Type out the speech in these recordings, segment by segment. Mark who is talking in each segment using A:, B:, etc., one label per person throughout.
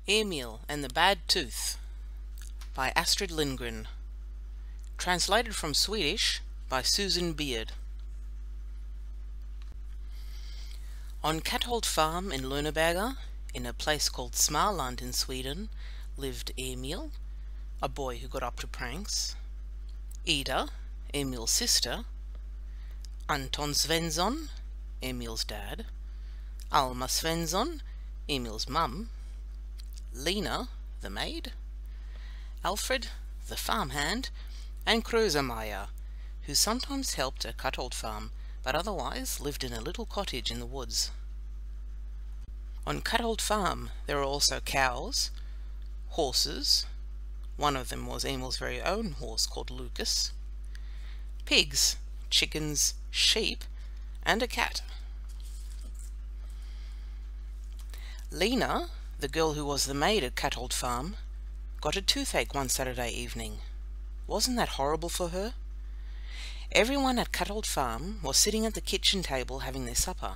A: Emil and the Bad Tooth by Astrid Lindgren. Translated from Swedish by Susan Beard. On Katholt Farm in Lunaberga, in a place called Småland in Sweden, lived Emil, a boy who got up to pranks, Ida, Emil's sister, Anton Svensson, Emil's dad, Alma Svensson, Emil's mum, Lina, the maid, Alfred, the farmhand, and Krösa-Maja, who sometimes helped at Katholt Farm, but otherwise lived in a little cottage in the woods. On Katholt Farm there were also cows, horses, one of them was Emil's very own horse called Lucas, pigs, chickens, sheep, and a cat. Lina, the girl who was the maid at Katholt Farm, got a toothache one Saturday evening. Wasn't that horrible for her? Everyone at Katholt Farm was sitting at the kitchen table having their supper.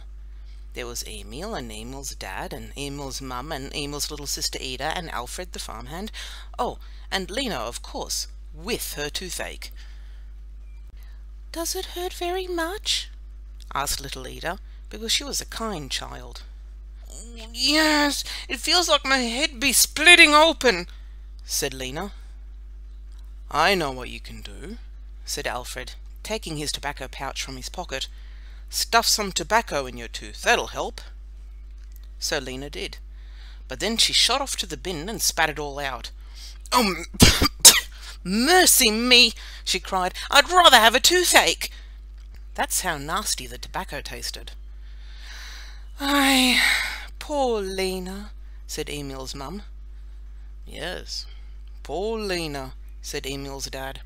A: There was Emil and Emil's dad and Emil's mum and Emil's little sister Ida and Alfred the farmhand. Oh, and Lina, of course, with her toothache. "Does it hurt very much?" asked little Ida, because she was a kind child. "Yes, it feels like my head be splitting open," said Lina. "I know what you can do," said Alfred, taking his tobacco pouch from his pocket. "Stuff some tobacco in your tooth, that'll help." So Lina did, but then she shot off to the bin and spat it all out. "Oh, mercy me!" she cried. "I'd rather have a toothache." That's how nasty the tobacco tasted. "Ay, poor Lina," said Emil's mum. "Yes, poor Lina," said Emil's dad.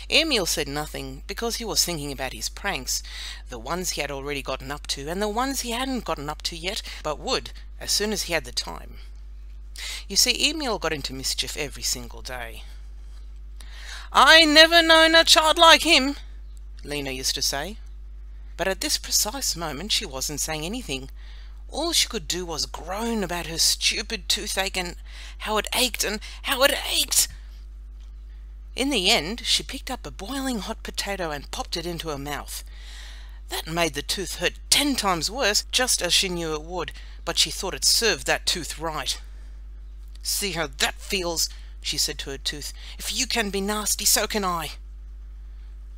A: Emil said nothing because he was thinking about his pranks, the ones he had already gotten up to and the ones he hadn't gotten up to yet, but would as soon as he had the time. You see, Emil got into mischief every single day. "I never known a child like him," Lina used to say. But at this precise moment she wasn't saying anything. All she could do was groan about her stupid toothache and how it ached and how it ached. In the end she picked up a boiling hot potato and popped it into her mouth. That made the tooth hurt 10 times worse, just as she knew it would, but she thought it served that tooth right. "See how that feels," she said to her tooth. "If you can be nasty, so can I."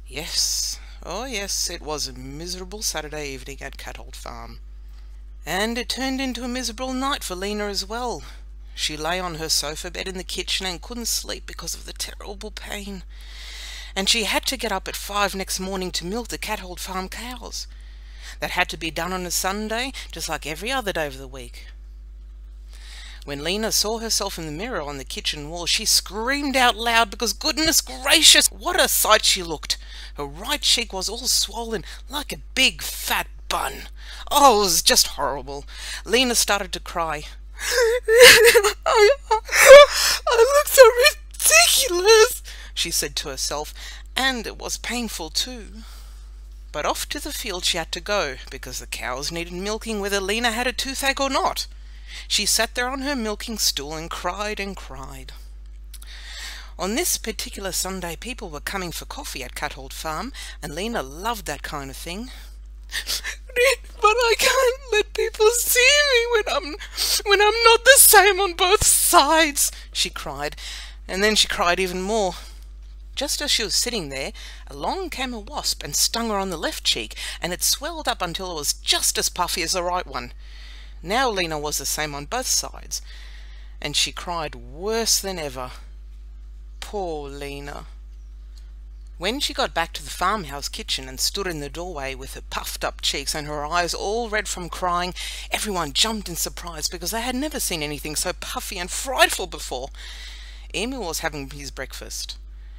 A: Yes, oh yes, it was a miserable Saturday evening at Katholt Farm. And it turned into a miserable night for Lina as well. She lay on her sofa bed in the kitchen and couldn't sleep because of the terrible pain. And she had to get up at 5 next morning to milk the Katholt Farm cows. That had to be done on a Sunday, just like every other day of the week. When Lina saw herself in the mirror on the kitchen wall, she screamed out loud because, goodness gracious, what a sight she looked! Her right cheek was all swollen like a big fat bun. Oh, it was just horrible. Lina started to cry. I look so ridiculous," she said to herself, and it was painful too. But off to the field she had to go, because the cows needed milking whether Lina had a toothache or not. She sat there on her milking stool and cried and cried. On this particular Sunday people were coming for coffee at Katholt Farm, and Lina loved that kind of thing. "But I can't let people see me when I'm not the same on both sides," she cried, and then she cried even more. Just as she was sitting there, along came a wasp and stung her on the left cheek, and it swelled up until it was just as puffy as the right one. Now Lina was the same on both sides, and she cried worse than ever. Poor Lina. When she got back to the farmhouse kitchen and stood in the doorway with her puffed up cheeks and her eyes all red from crying, everyone jumped in surprise because they had never seen anything so puffy and frightful before. Emil was having his breakfast.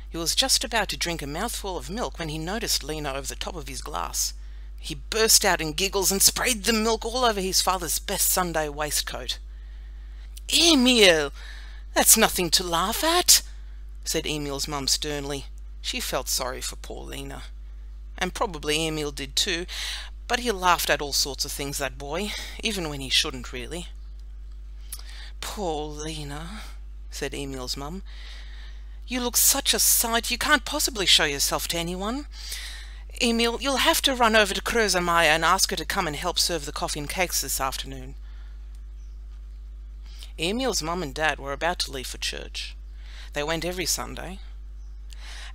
A: He was just about to drink a mouthful of milk when he noticed Lina over the top of his glass. He burst out in giggles and sprayed the milk all over his father's best Sunday waistcoat. "Emil, that's nothing to laugh at," said Emil's mum sternly. She felt sorry for poor Lina. and probably Emil did too, but he laughed at all sorts of things, that boy, even when he shouldn't really. "Poor Lina," said Emil's mum. "You look such a sight, you can't possibly show yourself to anyone. Emil, you'll have to run over to Krösa and ask her to come and help serve the coffee and cakes this afternoon." Emil's mum and dad were about to leave for church. They went every Sunday.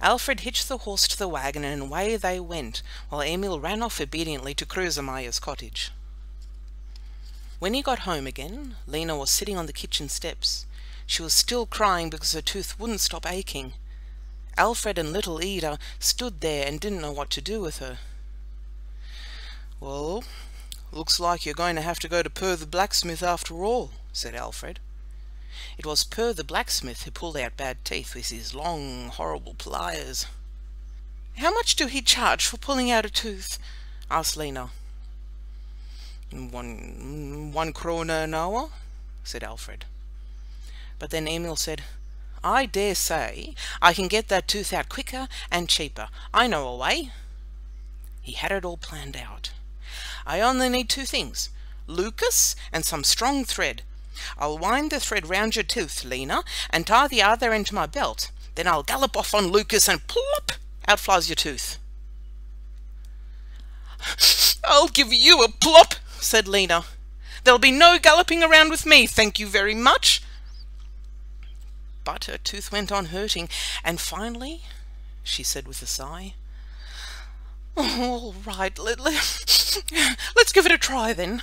A: Alfred hitched the horse to the wagon and away they went, while Emil ran off obediently to Krösa cottage. When he got home again, Lina was sitting on the kitchen steps. She was still crying because her tooth wouldn't stop aching. Alfred and little Ida stood there and didn't know what to do with her. "Well, looks like you're going to have to go to Per the blacksmith after all," said Alfred. It was Per the blacksmith who pulled out bad teeth with his long, horrible pliers. "How much do he charge for pulling out a tooth?" asked Lina. One krona an hour," said Alfred. But then Emil said, "I dare say I can get that tooth out quicker and cheaper. I know a way." He had it all planned out. "I only need 2 things, Lucas and some strong thread. I'll wind the thread round your tooth, Lina, and tie the other end to my belt. Then I'll gallop off on Lucas and plop, out flies your tooth." "I'll give you a plop," said Lina. "There'll be no galloping around with me, thank you very much." But her tooth went on hurting, and finally she said with a sigh, "All right, let's give it a try then."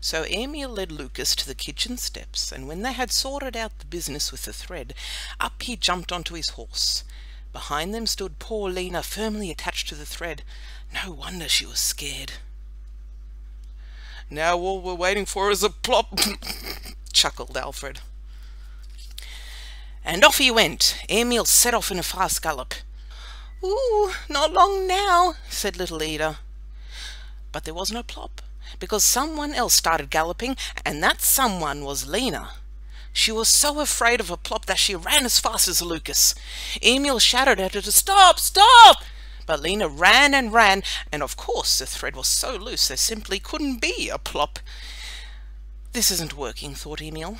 A: So Emil led Lucas to the kitchen steps, and when they had sorted out the business with the thread, up he jumped onto his horse. Behind them stood poor Lina, firmly attached to the thread. No wonder she was scared. "Now all we're waiting for is a plop," chuckled Alfred. And off he went. Emil set off in a fast gallop. "Ooh, not long now," said little Ida. But there was no plop, because someone else started galloping, and that someone was Lina. She was so afraid of a plop that she ran as fast as Lucas. Emil shouted at her to stop, stop! But Lina ran and ran, and of course the thread was so loose there simply couldn't be a plop. "This isn't working," thought Emil,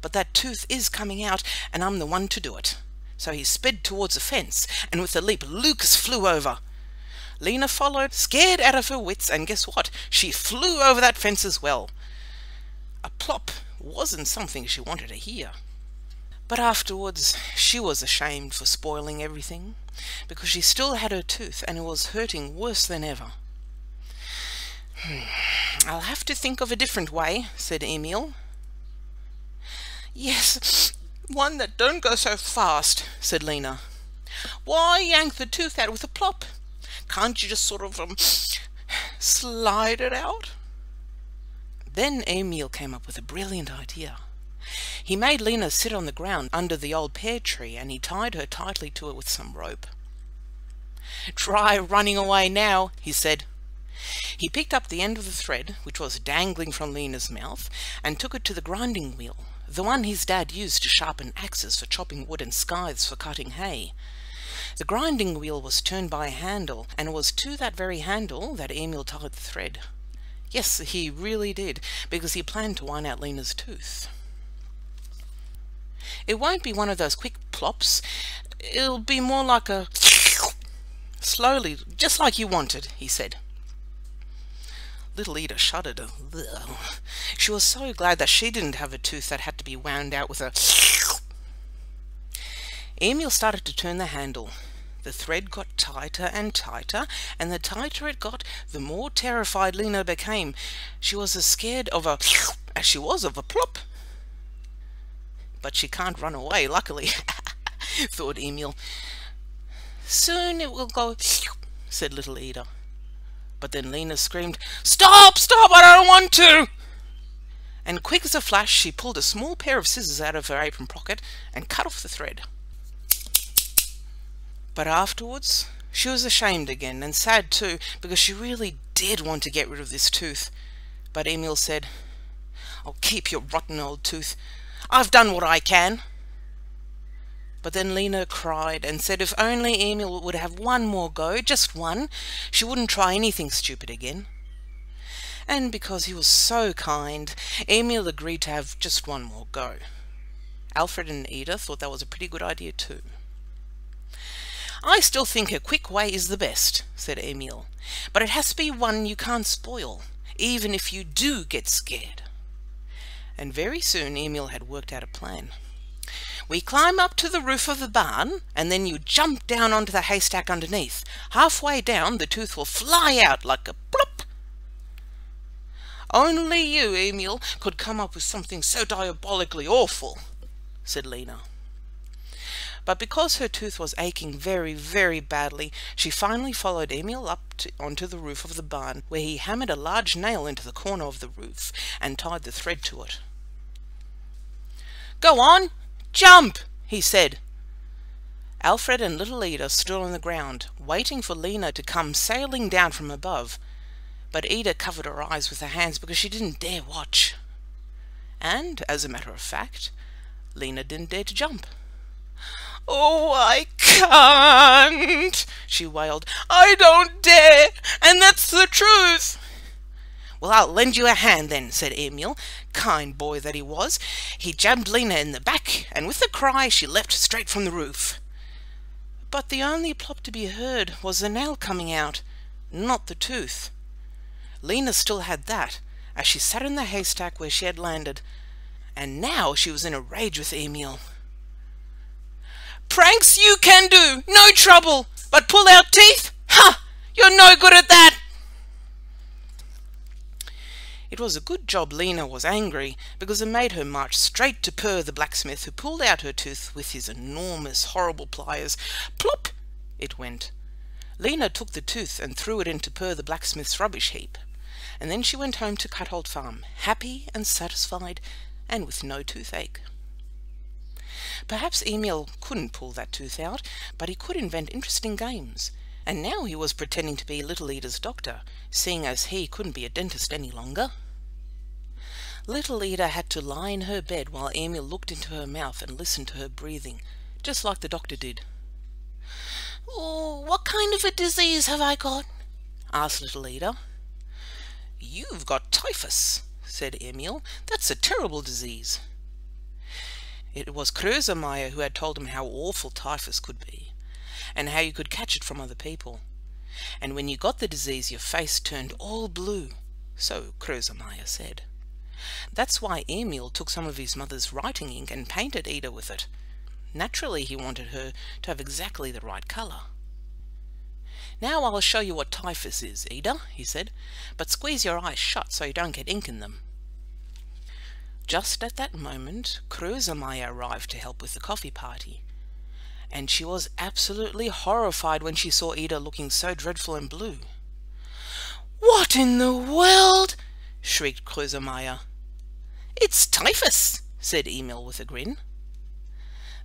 A: "but that tooth is coming out, and I'm the one to do it." So he sped towards a fence, and with a leap Lucas flew over. Lina followed, scared out of her wits, and guess what? She flew over that fence as well. A plop wasn't something she wanted to hear. But afterwards she was ashamed for spoiling everything, because she still had her tooth, and it was hurting worse than ever. "I'll have to think of a different way," said Emil. "Yes, one that don't go so fast," said Lina. "Why yank the tooth out with a plop? Can't you just sort of slide it out?" Then Emil came up with a brilliant idea. He made Lina sit on the ground under the old pear tree, and he tied her tightly to it with some rope. "Try running away now," he said. He picked up the end of the thread, which was dangling from Lina's mouth, and took it to the grinding wheel, the one his dad used to sharpen axes for chopping wood and scythes for cutting hay. The grinding wheel was turned by a handle, and it was to that very handle that Emil tied the thread. Yes, he really did, because he planned to wind out Lina's tooth. "It won't be one of those quick plops. It'll be more like a slowly, just like you wanted," he said. Little Ida shuddered. She was so glad that she didn't have a tooth that had to be wound out with a... Emil started to turn the handle. The thread got tighter and tighter, and the tighter it got, the more terrified Lina became. She was as scared of a... as she was of a plop. But she can't run away, luckily, thought Emil. "Soon it will go," said little Ida. But then Lina screamed, "Stop! Stop! I don't want to!" And quick as a flash she pulled a small pair of scissors out of her apron pocket and cut off the thread. But afterwards she was ashamed again, and sad too, because she really did want to get rid of this tooth. But Emil said, "Oh, keep your rotten old tooth. I've done what I can." But then Lina cried and said if only Emil would have one more go, just one, she wouldn't try anything stupid again. And because he was so kind, Emil agreed to have just one more go. Alfred and Ida thought that was a pretty good idea too. "I still think a quick way is the best," said Emil, "but it has to be one you can't spoil, even if you do get scared." And very soon Emil had worked out a plan. "We climb up to the roof of the barn, and then you jump down onto the haystack underneath. Halfway down, the tooth will fly out like a plop." "Only you, Emil, could come up with something so diabolically awful," said Lina. But because her tooth was aching very, very badly, she finally followed Emil onto the roof of the barn, where he hammered a large nail into the corner of the roof and tied the thread to it. "Go on, jump," he said. Alfred and little Ida stood on the ground, waiting for Lina to come sailing down from above, but Ida covered her eyes with her hands because she didn't dare watch. And, as a matter of fact, Lina didn't dare to jump. "Oh, I can't," she wailed. "I don't dare, and that's the truth." "Well, I'll lend you a hand then," said Emil, kind boy that he was. He jabbed Lina in the back, and with a cry she leapt straight from the roof. But the only plop to be heard was the nail coming out, not the tooth. Lina still had that, as she sat in the haystack where she had landed, and now she was in a rage with Emil. "Pranks you can do, no trouble, but pull out teeth? Ha! You're no good at that!" It was a good job Lina was angry, because it made her march straight to Purr the blacksmith, who pulled out her tooth with his enormous, horrible pliers. Plop! It went. Lina took the tooth and threw it into Purr the blacksmith's rubbish heap, and then she went home to Cuthold Farm, happy and satisfied, and with no toothache. Perhaps Emil couldn't pull that tooth out, but he could invent interesting games, and now he was pretending to be little Ida's doctor, seeing as he couldn't be a dentist any longer. Little Ida had to lie in her bed while Emil looked into her mouth and listened to her breathing, just like the doctor did. "Oh, what kind of a disease have I got?" asked little Ida. "You've got typhus," said Emil. "That's a terrible disease." It was Krösemeyer who had told him how awful typhus could be, and how you could catch it from other people. And when you got the disease, your face turned all blue, so Krösemeyer said. That's why Emil took some of his mother's writing ink and painted Ida with it. Naturally, he wanted her to have exactly the right colour. "Now I'll show you what typhus is, Ida," he said, "but squeeze your eyes shut so you don't get ink in them." Just at that moment, Krösemeyer arrived to help with the coffee party, and she was absolutely horrified when she saw Ida looking so dreadful and blue. "What in the world?" shrieked Krösemeyer. "It's typhus," said Emil with a grin.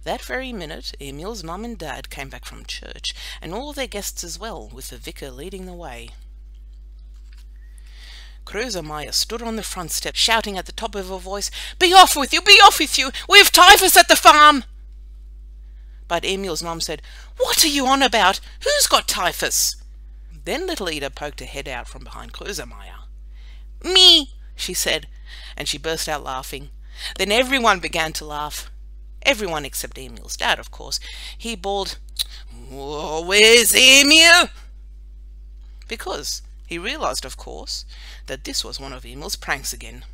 A: That very minute, Emil's mum and dad came back from church, and all their guests as well, with the vicar leading the way. Krösemeyer stood on the front step, shouting at the top of her voice, "Be off with you! Be off with you! We've typhus at the farm!" But Emil's mum said, "What are you on about? Who's got typhus?" Then little Ida poked her head out from behind Krösemeyer. "Me!" she said, and she burst out laughing. Then everyone began to laugh. Everyone except Emil's dad, of course. He bawled, "Whoa, where's Emil?" Because he realized, of course, that this was one of Emil's pranks again.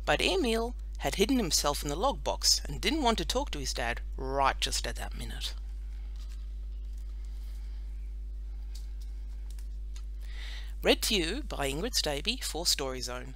A: But Emil had hidden himself in the log box and didn't want to talk to his dad right just at that minute. Read to you by Ingrid Staebe for StoryZone.